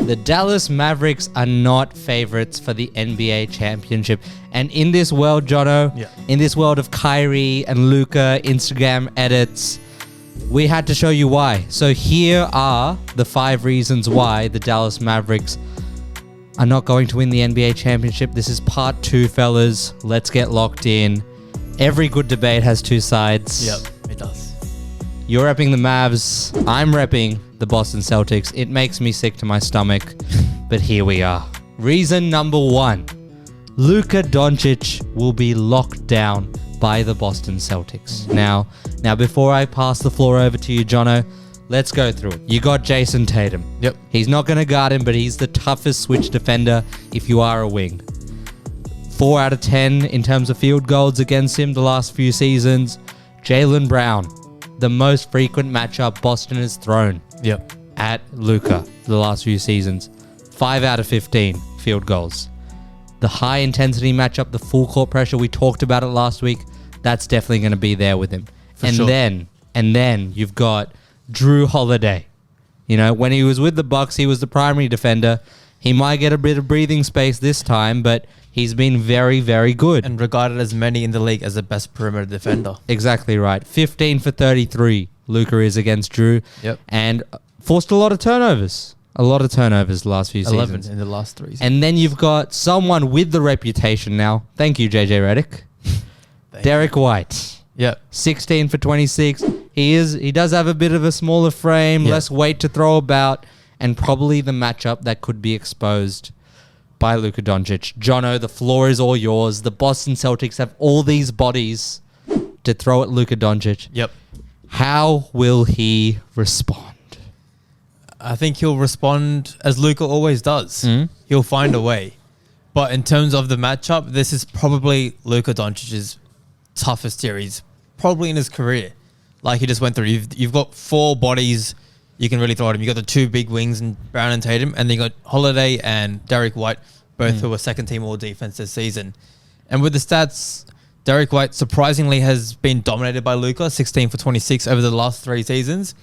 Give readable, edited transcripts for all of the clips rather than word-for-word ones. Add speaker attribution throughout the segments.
Speaker 1: The Dallas Mavericks are not favorites for the NBA championship. And in this world, Jono, in this world of Kyrie and Luka Instagram edits, we had to show you why. So here are the 5 reasons why the Dallas Mavericks are not going to win the NBA championship. This is part 2, fellas. Let's get locked in. Every good debate has 2 sides.
Speaker 2: Yep, it does.
Speaker 1: You're repping the Mavs. I'm repping the Boston Celtics. It makes me sick to my stomach, but here we are. Reason number 1. Luka Doncic will be locked down by the Boston Celtics. Now, before I pass the floor over to you, Jono, let's go through it. You got Jason Tatum.
Speaker 2: Yep.
Speaker 1: He's not going to guard him, but he's the toughest switch defender if you are a wing. 4 out of 10 in terms of field goals against him the last few seasons. Jaylen Brown, the most frequent matchup Boston has thrown at Luka the last few seasons. 5 out of 15 field goals. The high intensity matchup, the full court pressure, we talked about it last week. That's definitely going to be there with him. And then you've got Drew Holiday. You know, when he was with the Bucks, he was the primary defender. He might get a bit of breathing space this time, but he's been very, very good.
Speaker 2: And regarded as many in the league as the best perimeter defender.
Speaker 1: Exactly right. 15 for 33, Luka is against Drew.
Speaker 2: Yep.
Speaker 1: And forced a lot of turnovers. A lot of turnovers the last few
Speaker 2: 11
Speaker 1: seasons.
Speaker 2: in the last 3 seasons.
Speaker 1: And then you've got someone with the reputation now. Thank you, JJ Redick. Derek White.
Speaker 2: Yep.
Speaker 1: 16 for 26. He does have a bit of a smaller frame, less weight to throw about, and probably the matchup that could be exposed by Luka Doncic. Jono, the floor is all yours. The Boston Celtics have all these bodies to throw at Luka Doncic.
Speaker 2: Yep.
Speaker 1: How will he respond?
Speaker 2: I think he'll respond as Luka always does.
Speaker 1: Mm-hmm.
Speaker 2: He'll find a way. But in terms of the matchup, this is probably Luka Doncic's toughest series, probably in his career. Like he just went through. You've got 4 bodies you can really throw at him. You got the 2 big wings in Brown and Tatum, and then you got Holiday and Derek White, both who were second team all defense this season. And with the stats, Derek White surprisingly has been dominated by Luka, 16 for 26 over the last 3 seasons.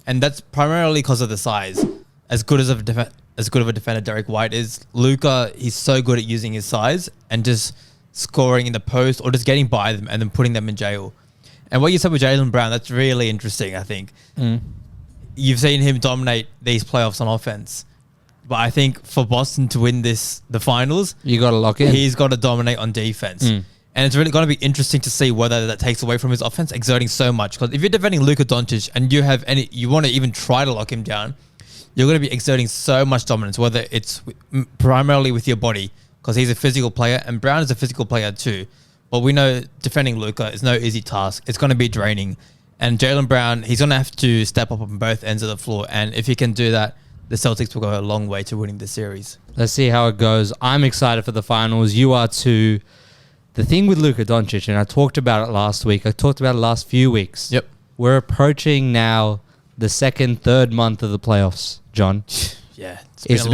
Speaker 2: And that's primarily because of the size. As good of a defender Derek White is, Luka, he's so good at using his size and just scoring in the post or just getting by them and then putting them in jail. And what you said with Jaylen Brown, that's really interesting, I think. You've seen him dominate these playoffs on offense. But I think for Boston to win the finals,
Speaker 1: You got to lock in.
Speaker 2: he's got to dominate on defense. And it's really going to be interesting to see whether that takes away from his offense, exerting so much. Because if you're defending Luka Doncic and you want to even try to lock him down, you're going to be exerting so much dominance, whether it's primarily with your body, because he's a physical player and Brown is a physical player too. But we know defending Luka is no easy task. It's going to be draining. And Jaylen Brown, he's going to have to step up on both ends of the floor. And if he can do that, the Celtics will go a long way to winning the series.
Speaker 1: Let's see how it goes. I'm excited for the finals. You are too. The thing with Luka Doncic, and I talked about it last week. I talked about it last few weeks.
Speaker 2: Yep.
Speaker 1: We're approaching now the 2nd, 3rd month of the playoffs, John.
Speaker 2: Yeah.
Speaker 1: It's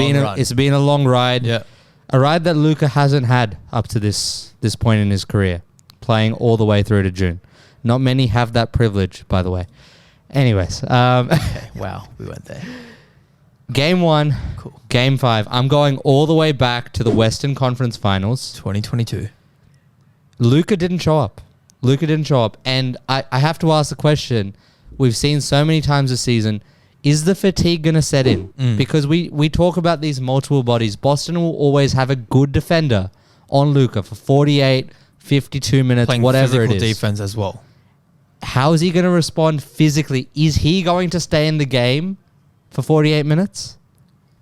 Speaker 1: been a long ride.
Speaker 2: Yeah.
Speaker 1: A ride that Luka hasn't had up to this point in his career, playing all the way through to June. Not many have that privilege, by the way. Anyways.
Speaker 2: Okay. Wow. We went there.
Speaker 1: Game 1.
Speaker 2: Cool.
Speaker 1: Game 5. I'm going all the way back to the Western Conference Finals.
Speaker 2: 2022.
Speaker 1: Luka didn't show up. And I have to ask the question, we've seen so many times this season, is the fatigue going to set in? Because we talk about these multiple bodies. Boston will always have a good defender on Luka for 48, 52 minutes,
Speaker 2: Playing
Speaker 1: whatever it is.
Speaker 2: defense as well.
Speaker 1: How is he going to respond physically? Is he going to stay in the game for 48 minutes?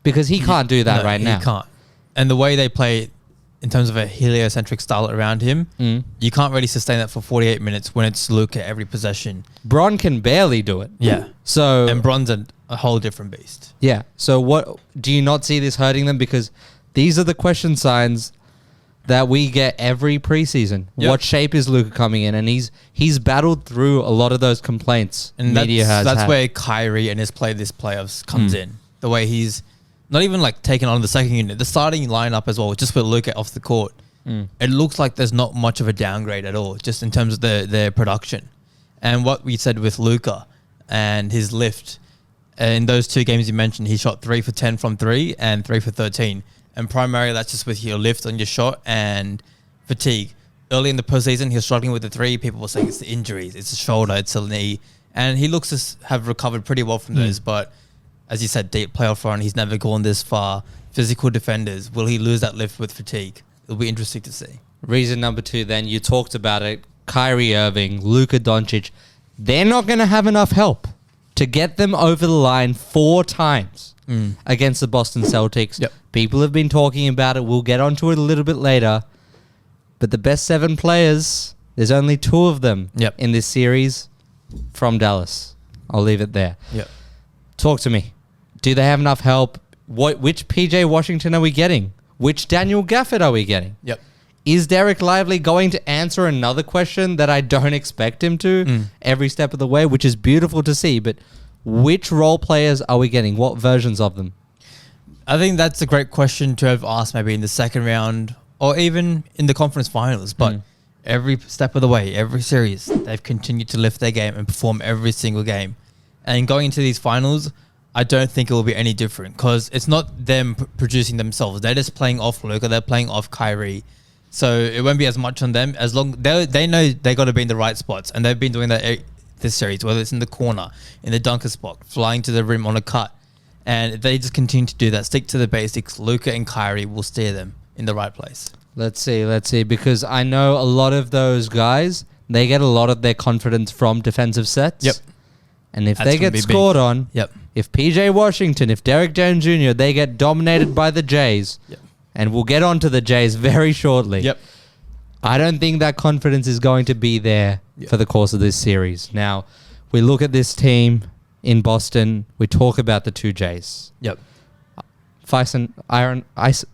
Speaker 1: Because he can't do that right now.
Speaker 2: He can't. And the way they play in terms of a heliocentric style around him, you can't really sustain that for 48 minutes when it's Luka every possession.
Speaker 1: Bron can barely do it.
Speaker 2: Yeah.
Speaker 1: So
Speaker 2: And Bron's a whole different beast.
Speaker 1: yeah. So what do you not see this hurting them? Because these are the question signs that we get every preseason.
Speaker 2: Yep.
Speaker 1: What shape is Luka coming in? And he's battled through a lot of those complaints
Speaker 2: And
Speaker 1: media has
Speaker 2: that's
Speaker 1: had.
Speaker 2: where Kyrie and his play this playoffs comes in. The way he's not even like taking on the second unit, the starting lineup as well, just with Luka off the court. It looks like there's not much of a downgrade at all, just in terms of their production. And what we said with Luka and his lift, in those 2 games you mentioned, he shot 3 for 10 from 3 and 3 for 13. And primarily that's just with your lift on your shot and fatigue. Early in the postseason, he was struggling with the 3. People were saying it's the injuries, it's the shoulder, it's the knee. And he looks to have recovered pretty well from those. But as you said, deep playoff run, he's never gone this far. Physical defenders, will he lose that lift with fatigue? It'll be interesting to see.
Speaker 1: Reason number 2 then, you talked about it. Kyrie Irving, Luka Doncic, they're not going to have enough help to get them over the line 4 times against the Boston Celtics.
Speaker 2: Yep.
Speaker 1: People have been talking about it. We'll get onto it a little bit later. But the best 7 players, there's only 2 of them in this series from Dallas. I'll leave it there.
Speaker 2: Yep.
Speaker 1: Talk to me. Do they have enough help? Which PJ Washington are we getting? Which Daniel Gafford are we getting?
Speaker 2: Yep.
Speaker 1: Is Derek Lively going to answer another question that I don't expect him to every step of the way, which is beautiful to see, but which role players are we getting? What versions of them?
Speaker 2: I think that's a great question to have asked maybe in the second round or even in the conference finals. But every step of the way, every series, they've continued to lift their game and perform every single game. And going into these finals, I don't think it will be any different because it's not them producing themselves. They're just playing off Luka. They're playing off Kyrie. So it won't be as much on them as long they know they got to be in the right spots, and they've been doing that this series, whether it's in the corner, in the dunker spot, flying to the rim on a cut, and if they just continue to do that, stick to the basics, Luka and Kyrie will steer them in the right place.
Speaker 1: Let's see, because I know a lot of those guys, they get a lot of their confidence from defensive sets.
Speaker 2: Yep.
Speaker 1: And if they get scored on, if PJ Washington, if Derek Jones Jr., they get dominated by the Jays. And we'll get on to the Jays very shortly. I don't think that confidence is going to be there for the course of this series. Now, we look at this team in Boston. We talk about the 2 Jays. Ice and fire.
Speaker 2: Ice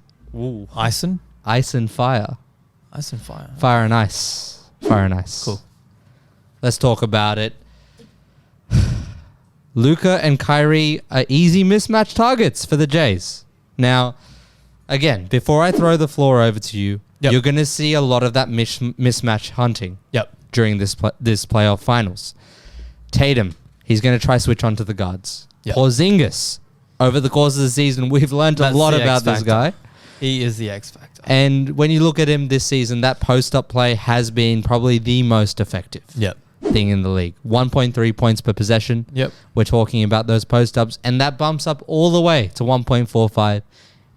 Speaker 2: and fire.
Speaker 1: Fire and ice. Fire and ice.
Speaker 2: Cool.
Speaker 1: Let's talk about it. Luka and Kyrie are easy mismatch targets for the Jays. Now, again, before I throw the floor over to you, you're going to see a lot of that mismatch hunting during this playoff finals. Tatum, he's going to try switch onto the guards. Porzingis, over the course of the season, we've learned a lot about this guy.
Speaker 2: He is the X factor.
Speaker 1: And when you look at him this season, that post-up play has been probably the most effective thing in the league. 1.3 points per possession. We're talking about those post-ups, and that bumps up all the way to 1.45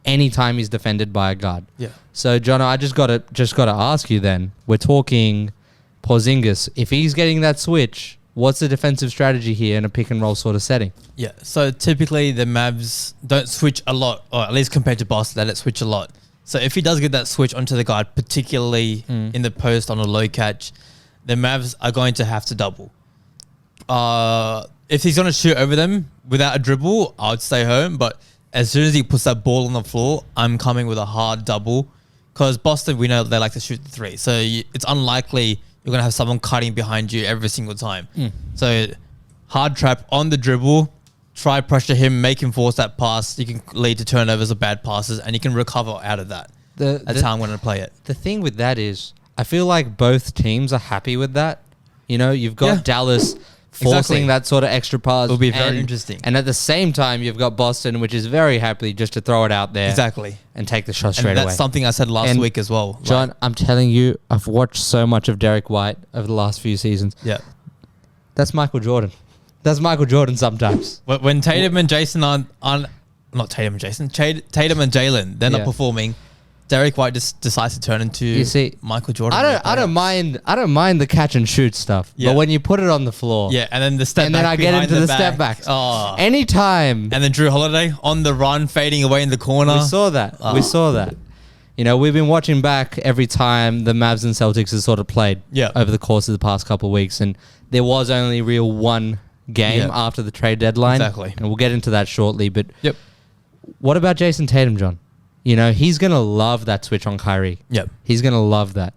Speaker 1: anytime he's defended by a guard. So, Jono, I just gotta ask you then. We're talking Porzingis. If he's getting that switch, what's the defensive strategy here in a pick and roll sort of setting?
Speaker 2: So typically the Mavs don't switch a lot, or at least compared to Boston, they don't switch a lot. So if he does get that switch onto the guard, particularly in the post on a low catch, the Mavs are going to have to double. If he's going to shoot over them without a dribble, I would stay home. But as soon as he puts that ball on the floor, I'm coming with a hard double. Because Boston, we know they like to shoot the 3. So it's unlikely you're going to have someone cutting behind you every single time. So hard trap on the dribble, try pressure him, make him force that pass. You can lead to turnovers or bad passes, and you can recover out of that. That's how I'm going to play it.
Speaker 1: The thing with that is, I feel like both teams are happy with that. You know, you've got Dallas forcing that sort of extra pass.
Speaker 2: It'll be very interesting.
Speaker 1: And at the same time, you've got Boston, which is very happy just to throw it out there. And take the shot straight away.
Speaker 2: That's something I said last week as well.
Speaker 1: John, I'm telling you, I've watched so much of Derek White over the last few seasons. That's Michael Jordan. That's Michael Jordan sometimes.
Speaker 2: When Tatum and Jason Tatum and Jalen, they're not performing. Derek White just decides to turn into Michael Jordan.
Speaker 1: I don't mind the catch and shoot stuff. But when you put it on the floor.
Speaker 2: And then the step back.
Speaker 1: And then I get into the step backs. Anytime.
Speaker 2: And then Drew Holiday on the run, fading away in the corner.
Speaker 1: We saw that. You know, we've been watching back every time the Mavs and Celtics has sort of played over the course of the past couple of weeks. And there was only real one game after the trade deadline.
Speaker 2: Exactly.
Speaker 1: And we'll get into that shortly. But what about Jason Tatum, John? You know, he's going to love that switch on Kyrie. He's going to love that.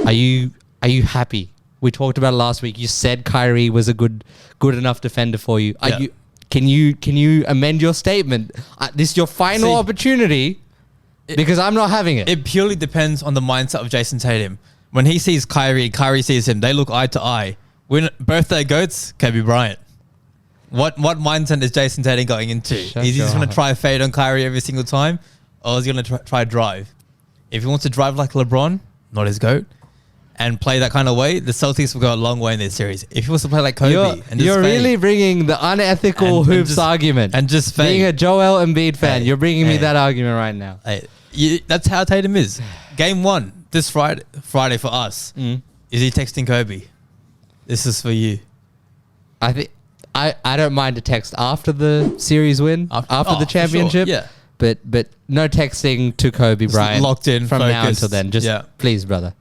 Speaker 1: Are you happy? We talked about it last week. You said Kyrie was a good enough defender for you. Can you amend your statement? This is your final opportunity because I'm not having it.
Speaker 2: It purely depends on the mindset of Jason Tatum. When he sees Kyrie, Kyrie sees him. They look eye to eye. When both their goats, Kobe Bryant. What mindset is Jason Tatum going into?
Speaker 1: Shut
Speaker 2: Is he just
Speaker 1: your
Speaker 2: going to try fade on Kyrie every single time? Or is he going to try drive? If he wants to drive like LeBron, not his GOAT, and play that kind of way, the Celtics will go a long way in this series. If he wants to play like Kobe
Speaker 1: you're really bringing the unethical hoops argument.
Speaker 2: And just fade.
Speaker 1: Being a Joel Embiid fan, you're bringing me that argument right now.
Speaker 2: That's how Tatum is. Game 1, this Friday for us, is he texting Kobe? This is for you.
Speaker 1: I think I don't mind a text after the series win, after the championship.
Speaker 2: Sure. Yeah.
Speaker 1: But no texting to Kobe Bryant.
Speaker 2: Locked in,
Speaker 1: from
Speaker 2: focused.
Speaker 1: now until then. Just please, brother,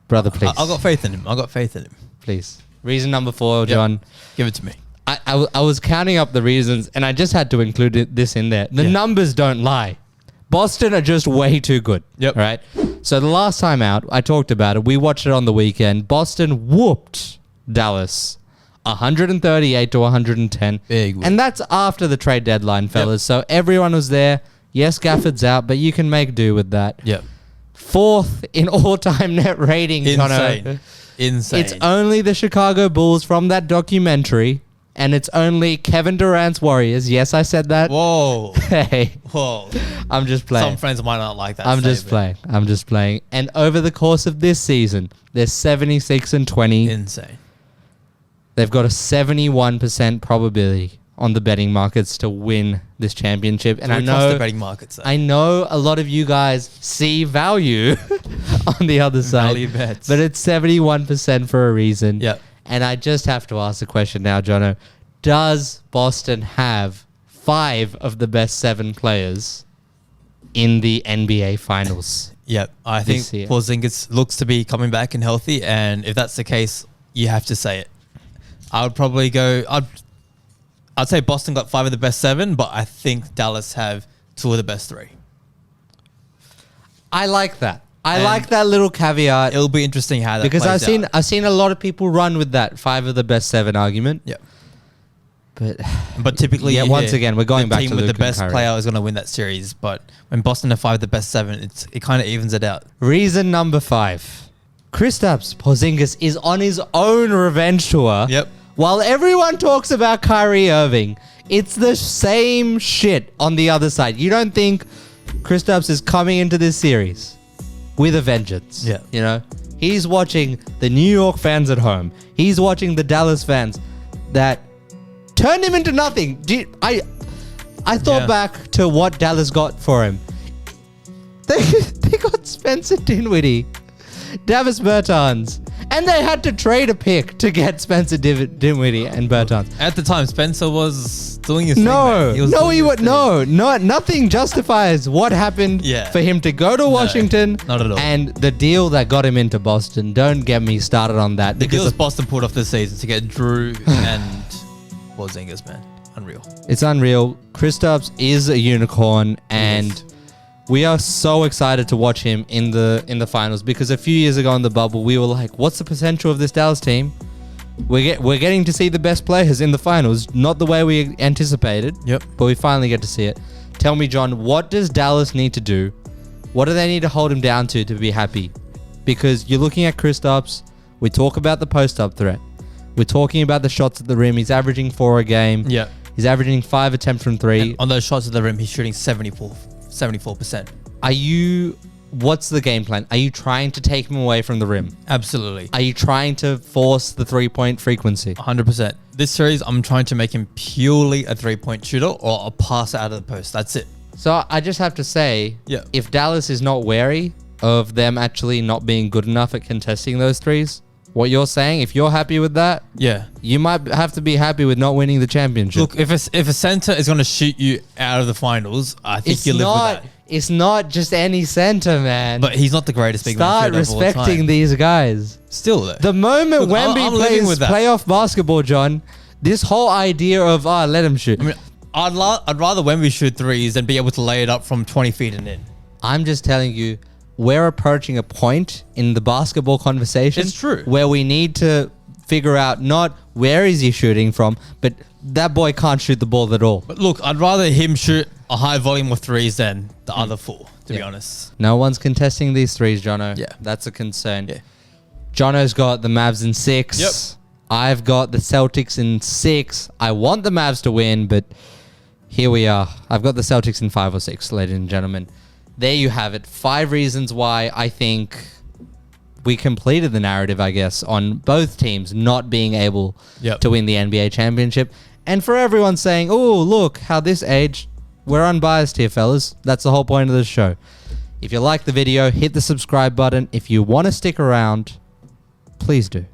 Speaker 1: please.
Speaker 2: I got faith in him.
Speaker 1: Please. Reason number 4, John.
Speaker 2: Give it to me.
Speaker 1: I was counting up the reasons, and I just had to include this in there. The numbers don't lie. Boston are just way too good.
Speaker 2: Yep.
Speaker 1: Right? So the last time out, I talked about it. We watched it on the weekend. Boston whooped Dallas 138 to 110.
Speaker 2: Big win.
Speaker 1: And that's after the trade deadline, fellas. So everyone was there. Yes, Gafford's out, but you can make do with that.
Speaker 2: Yep.
Speaker 1: 4th in all-time net rating, Jono.
Speaker 2: Insane.
Speaker 1: It's only the Chicago Bulls from that documentary, and it's only Kevin Durant's Warriors. Yes, I said that.
Speaker 2: Whoa.
Speaker 1: Hey.
Speaker 2: Whoa.
Speaker 1: I'm just playing.
Speaker 2: Some friends might not like that.
Speaker 1: I'm just playing. And over the course of this season, they're 76-20.
Speaker 2: Insane.
Speaker 1: They've got a 71% probability on the betting markets to win this championship. And I know
Speaker 2: the betting markets.
Speaker 1: I know a lot of you guys see value on the other side.
Speaker 2: Value bets.
Speaker 1: But it's 71% for a reason.
Speaker 2: Yep.
Speaker 1: And I just have to ask the question now, Jono. Does Boston have 5 of the best 7 players in the NBA Finals?
Speaker 2: Yep. I think Porzingis looks to be coming back and healthy. And if that's the case, you have to say it. I would probably go... I'd say Boston got 5 of the best 7, but I think Dallas have 2 of the best 3.
Speaker 1: I like that. I like that little caveat.
Speaker 2: It'll be interesting how that
Speaker 1: because
Speaker 2: plays out.
Speaker 1: I've seen a lot of people run with that 5 of the best 7 argument.
Speaker 2: Yeah.
Speaker 1: But
Speaker 2: typically,
Speaker 1: once again, we're going back to
Speaker 2: the team with
Speaker 1: Luka
Speaker 2: the best
Speaker 1: and
Speaker 2: player is going to win that series. But when Boston have 5 of the best 7, it kind of evens it out.
Speaker 1: Reason number 5. Kristaps Porzingis is on his own revenge tour.
Speaker 2: Yep.
Speaker 1: While everyone talks about Kyrie Irving, it's the same shit on the other side. You don't think Kristaps is coming into this series with a vengeance?
Speaker 2: Yeah.
Speaker 1: You know, he's watching the New York fans at home. He's watching the Dallas fans that turned him into nothing. I thought back to what Dallas got for him. They got Spencer Dinwiddie, Davis Bertans, and they had to trade a pick to get Spencer Dinwiddie and Bertans.
Speaker 2: At the time, Spencer was doing his
Speaker 1: No,
Speaker 2: thing.
Speaker 1: nothing justifies what happened for him to go to Washington.
Speaker 2: Not at all.
Speaker 1: And the deal that got him into Boston. Don't get me started on that.
Speaker 2: The deal Boston pulled off this season to get Drew and Porzingis, man. Unreal.
Speaker 1: It's unreal. Kristaps is a unicorn, and we are so excited to watch him in the finals, because a few years ago in the bubble, we were like, what's the potential of this Dallas team? We're getting to see the best players in the finals, not the way we anticipated.
Speaker 2: Yep.
Speaker 1: But we finally get to see it. Tell me, John, what does Dallas need to do? What do they need to hold him down to be happy? Because you're looking at Kristaps. We talk about the post-up threat. We're talking about the shots at the rim. He's averaging 4 a game.
Speaker 2: Yeah.
Speaker 1: He's averaging 5 attempts from 3.
Speaker 2: And on those shots at the rim, he's shooting 74%.
Speaker 1: What's the game plan? Are you trying to take him away from the rim?
Speaker 2: Absolutely.
Speaker 1: Are you trying to force the 3-point frequency?
Speaker 2: 100%. This series, I'm trying to make him purely a 3-point shooter or a passer out of the post. That's it.
Speaker 1: So I just have to say, if Dallas is not wary of them actually not being good enough at contesting those threes, what you're saying, if you're happy with that, you might have to be happy with not winning the championship.
Speaker 2: Look, if a center is going to shoot you out of the finals, I think you live with that.
Speaker 1: It's not just any center, man.
Speaker 2: But he's not the greatest big man shooter of all time.
Speaker 1: Start respecting these guys.
Speaker 2: Still, though.
Speaker 1: The moment Wemby plays playoff basketball, John, this whole idea of, let him shoot.
Speaker 2: I mean, I'd rather Wemby shoot threes than be able to lay it up from 20 feet and in.
Speaker 1: I'm just telling you, we're approaching a point in the basketball conversation.
Speaker 2: It's true.
Speaker 1: Where we need to figure out not where is he shooting from, but that boy can't shoot the ball at all.
Speaker 2: But look, I'd rather him shoot a high volume of threes than the other 4, to be honest.
Speaker 1: No one's contesting these threes, Jono.
Speaker 2: Yeah.
Speaker 1: That's a concern.
Speaker 2: Yeah.
Speaker 1: Jono's got the Mavs in 6.
Speaker 2: Yep.
Speaker 1: I've got the Celtics in 6. I want the Mavs to win, but here we are. I've got the Celtics in 5 or 6, ladies and gentlemen. There you have it. 5 reasons why I think we completed the narrative, I guess, on both teams not being able to win the NBA championship. And for everyone saying, oh, look, how this aged. We're unbiased here, fellas. That's the whole point of this show. If you like the video, hit the subscribe button. If you want to stick around, please do.